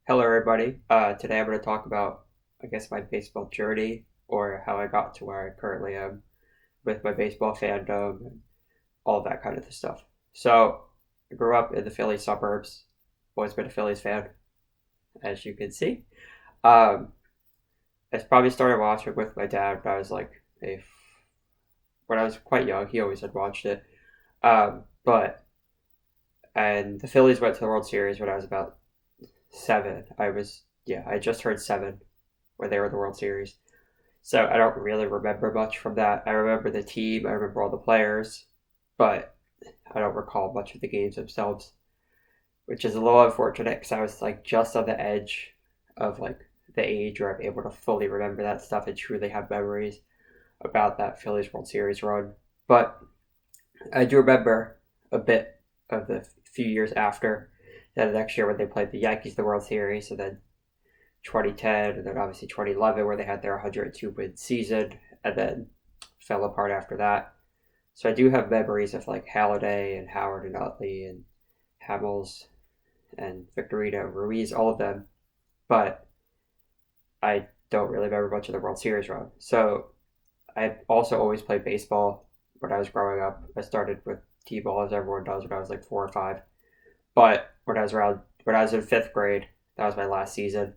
Hello, everybody. Today I'm going to talk about, I guess, my baseball journey or how I got to where I currently am with my baseball fandom and all that kind of stuff. So, I grew up in the Philly suburbs, always been a Phillies fan, as you can see. Um, I probably started watching with my dad when I was when I was quite young. He always had watched it. But, and the Phillies went to the World Series when I was about seven. I just heard seven when they were in the World Series. So I don't really remember much from that. I remember the team, I remember all the players, but I don't recall much of the games themselves, which is a little unfortunate because I was like just on the edge of like the age where I'm able to fully remember that stuff and truly have memories about that Phillies World Series run. But I do remember a bit of the few years after that next year when they played the Yankees the World Series, and then 2010, and then obviously 2011 where they had their 102 win season, and then fell apart after that. So I do have memories of like Halliday and Howard and Utley and Hamels and Victorino, Ruiz, all of them, but I don't really remember much of the World Series run. So I also always played baseball when I was growing up. I started with T-ball as everyone does when I was like 4 or 5. But when I was in fifth grade, that was my last season.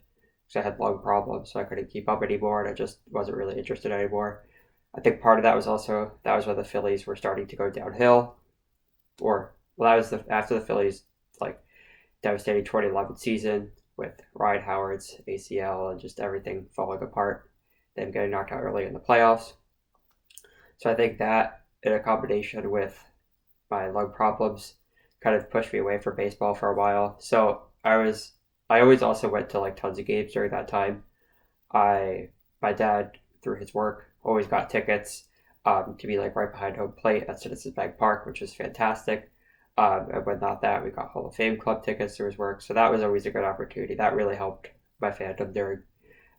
So I had lung problems, so I couldn't keep up anymore, and I just wasn't really interested anymore. I think part of that was also that was when the Phillies were starting to go downhill, or well, that was after the Phillies like devastating 2011 season with Ryan Howard's ACL and just everything falling apart, them getting knocked out early in the playoffs. So I think that in a combination with my lung problems kind of pushed me away from baseball for a while. So I always also went to like tons of games during that time. I my dad through his work always got tickets to be like right behind home plate at Citizens Bank Park, which was fantastic. And when not that, we got Hall of Fame club tickets through his work, so that was always a good opportunity. That really helped my fandom during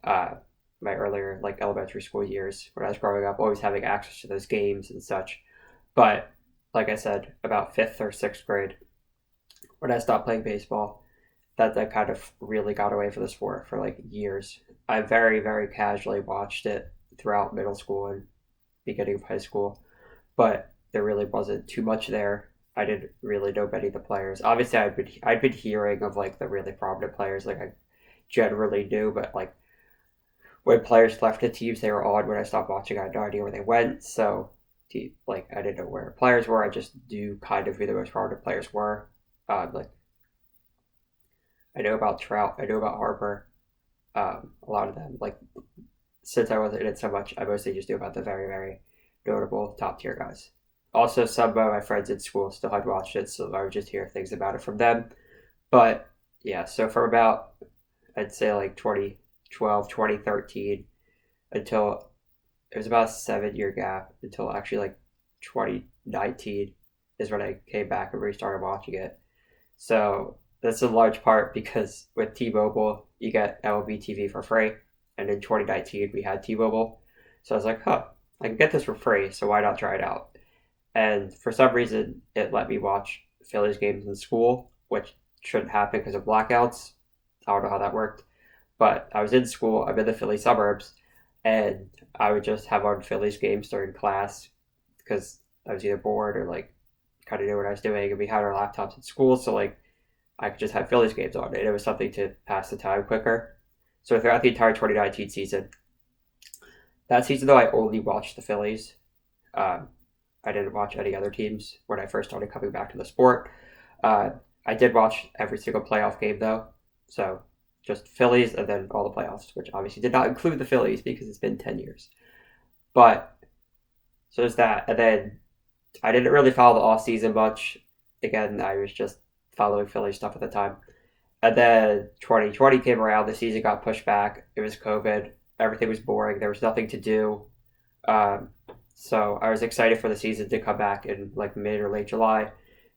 uh, my earlier like elementary school years when I was growing up, always having access to those games and such. But like I said, about fifth or sixth grade, when I stopped playing baseball, that kind of really got away from the sport for like years. I very, very casually watched it throughout middle school and beginning of high school, but there really wasn't too much there. I didn't really know many of the players. Obviously, I'd been hearing of like the really prominent players, like I generally knew, but like when players left the teams they were on when I stopped watching, I had no idea where they went. So, like I didn't know where players were. I just knew kind of who the most prominent players were. Like I know about Trout, I know about Harper, a lot of them. Like since I wasn't in it so much, I mostly just knew about the very, very notable top tier guys. Also, some of my friends in school still had watched it, so I would just hear things about it from them. But yeah, so from about, I'd say like 2012, 2013, until it was about a 7 year gap until actually like 2019 is when I came back and restarted watching it. So that's in large part because with T-Mobile, you get MLB TV for free. And in 2019, we had T-Mobile. So I was like, huh, I can get this for free, so why not try it out? And for some reason, it let me watch Phillies games in school, which shouldn't happen because of blackouts. I don't know how that worked. But I was in school, I'm in the Philly suburbs, and I would just have on Phillies games during class because I was either bored or like kind of knew what I was doing. And we had our laptops at school, so like I could just have Phillies games on it. It was something to pass the time quicker. So throughout the entire 2019 season, that season though, I only watched the Phillies. Um, I didn't watch any other teams when I first started coming back to the sport. Uh, I did watch every single playoff game though, so just Phillies and then all the playoffs, which obviously did not include the Phillies because it's been 10 years. But so there's that, and then I didn't really follow the off season much. Again, I was just following Philly stuff at the time. And then 2020 came around. The season got pushed back. It was COVID. Everything was boring. There was nothing to do. Um, so I was excited for the season to come back in like mid or late July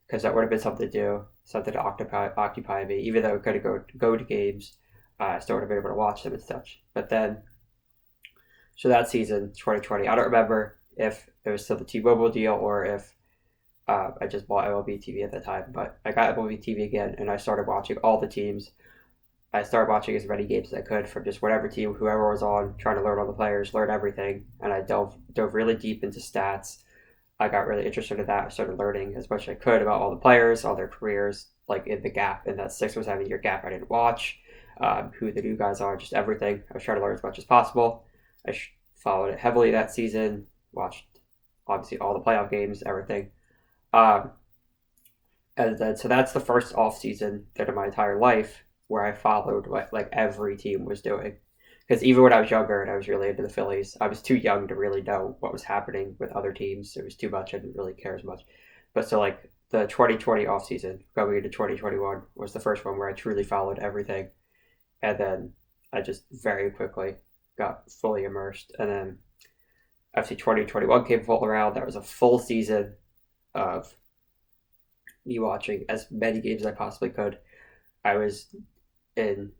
because that would have been something to do, something to occupy me. Even though I couldn't go to games, I still would have been able to watch them and such. But then, so that season, 2020, I don't remember if it was still the T-Mobile deal or if I just bought MLB TV at the time, but I got MLB TV again and I started watching all the teams. I started watching as many games as I could from just whatever team, whoever was on, trying to learn all the players, learn everything, and I dove really deep into stats. I got really interested in that. I started learning as much as I could about all the players, all their careers, like in the gap, in that 6 or 7 year gap I didn't watch, who the new guys are, just everything. I was trying to learn as much as possible. I followed it heavily that season, watched obviously all the playoff games, everything. Um, and then, so that's the first off season that in my entire life where I followed what like every team was doing. Because even when I was younger and I was really into the Phillies, I was too young to really know what was happening with other teams. It was too much. I didn't really care as much. But so like the 2020 off season going into 2021 was the first one where I truly followed everything. And then I just very quickly got fully immersed. And then after 2021 came full around, that was a full season of me watching as many games as I possibly could. I was in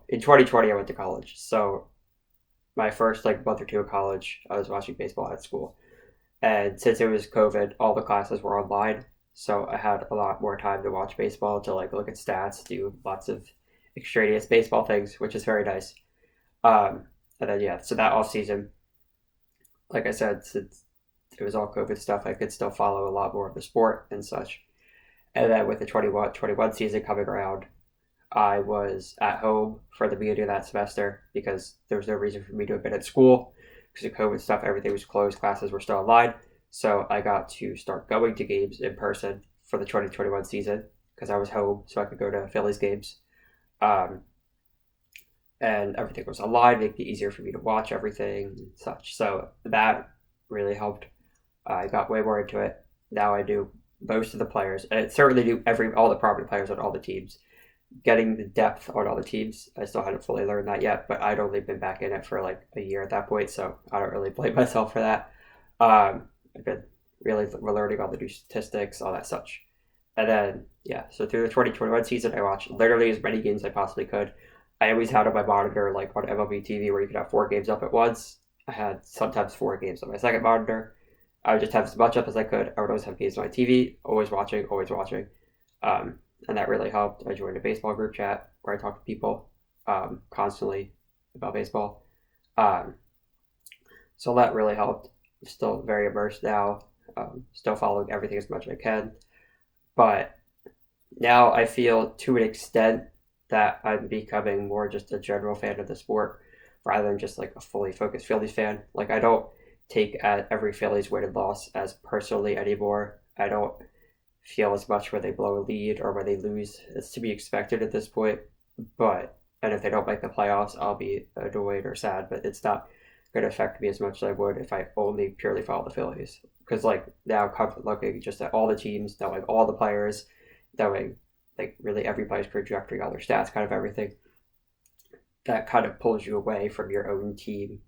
in 2020 I went to college, so my first like month or two of college I was watching baseball at school, and since it was COVID, all the classes were online, so I had a lot more time to watch baseball, to like look at stats, do lots of extraneous baseball things, which is very nice. And then yeah, so that off season, like I said, since it was all COVID stuff, I could still follow a lot more of the sport and such. And then with the 21 season coming around, I was at home for the beginning of that semester because there was no reason for me to have been at school because of COVID stuff. Everything was closed. Classes were still online. So I got to start going to games in person for the 2021 season because I was home, so I could go to Phillies games. Um, and everything was online, making it easier for me to watch everything and such. So that really helped. I got way more into it. Now I do most of the players, and it certainly do all the prominent players on all the teams. Getting the depth on all the teams, I still hadn't fully learned that yet, but I'd only been back in it for like a year at that point, so I don't really blame myself for that. I've been really learning all the new statistics, all that such. And then, yeah, so through the 2021 season, I watched literally as many games as I possibly could. I always had on my monitor, like on MLB TV, where you could have 4 games up at once. I had sometimes 4 games on my second monitor. I would just have as much up as I could. I would always have games on my TV, always watching, always watching. And that really helped. I joined a baseball group chat where I talk to people constantly about baseball. Um, so that really helped. I'm still very immersed now, still following everything as much as I can. But now I feel to an extent that I'm becoming more just a general fan of the sport rather than just like a fully focused Phillies fan. Like I don't take every Phillies win and loss as personally anymore. I don't feel as much where they blow a lead or where they lose. It's to be expected at this point. But and if they don't make the playoffs, I'll be annoyed or sad. But it's not going to affect me as much as I would if I only purely follow the Phillies. Because like now, looking just at all the teams, knowing all the players, knowing like really every player's trajectory, all their stats, kind of everything, that kind of pulls you away from your own team,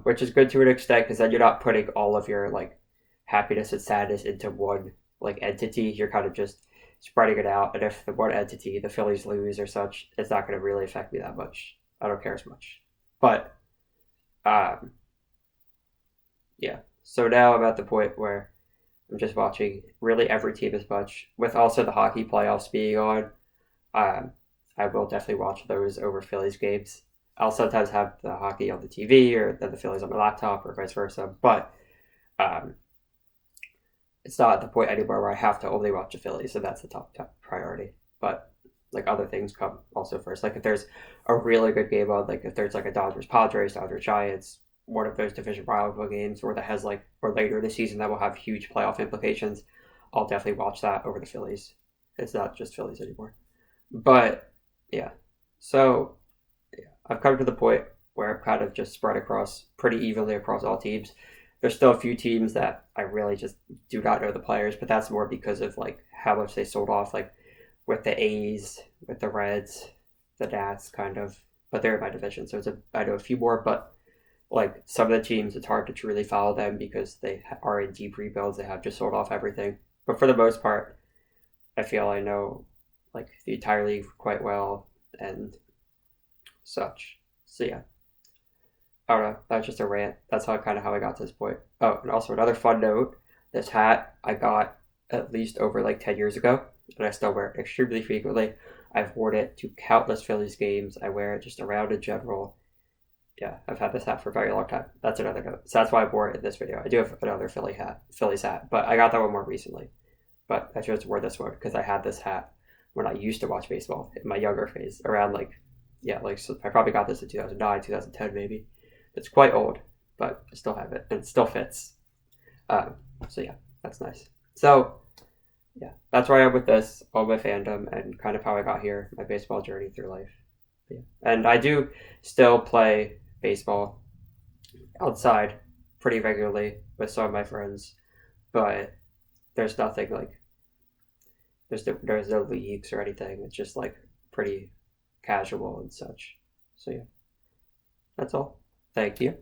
which is good to an extent because then you're not putting all of your like happiness and sadness into one like entity. You're kind of just spreading it out, and if the one entity, the Phillies, lose or such, it's not going to really affect me that much. I don't care as much. But um, yeah, so now I'm at the point where I'm just watching really every team as much, with also the hockey playoffs being on. Um, I will definitely watch those over Phillies games. I'll sometimes have the hockey on the TV or then the Phillies on my laptop or vice versa, but um, it's not at the point anymore where I have to only watch the Phillies, so that's the top priority. But like other things come also first. Like if there's a really good game on, like if there's like a Dodgers Padres, Dodgers Giants, one of those division rival games, or that has like or later in the season that will have huge playoff implications, I'll definitely watch that over the Phillies. It's not just Phillies anymore. But yeah, so yeah, I've come to the point where I'm kind of just spread across pretty evenly across all teams. There's still a few teams that I really just do not know the players, but that's more because of like how much they sold off, like with the A's, with the Reds, the Nats, kind of. But they're in my division, so I know a few more. But like some of the teams, it's hard to truly follow them because they are in deep rebuilds. They have just sold off everything. But for the most part, I feel I know like the entire league quite well and such. So yeah, I don't know. That's just a rant. That's how I got to this point. Oh, and also another fun note: this hat I got at least over like 10 years ago, and I still wear it extremely frequently. I've worn it to countless Phillies games. I wear it just around in general. Yeah, I've had this hat for a very long time. That's another note. So that's why I wore it in this video. I do have another Phillies hat, but I got that one more recently. But I chose to wear this one because I had this hat when I used to watch baseball in my younger phase, around like, yeah, like so I probably got this in 2009, 2010 maybe. It's quite old, but I still have it and it still fits. Um, so yeah, that's nice. So yeah, that's where I am with this, all my fandom, and kind of how I got here, my baseball journey through life. Yeah. And I do still play baseball outside pretty regularly with some of my friends, but there's nothing like there's no leagues or anything. It's just like pretty casual and such. So yeah, that's all. Thank you.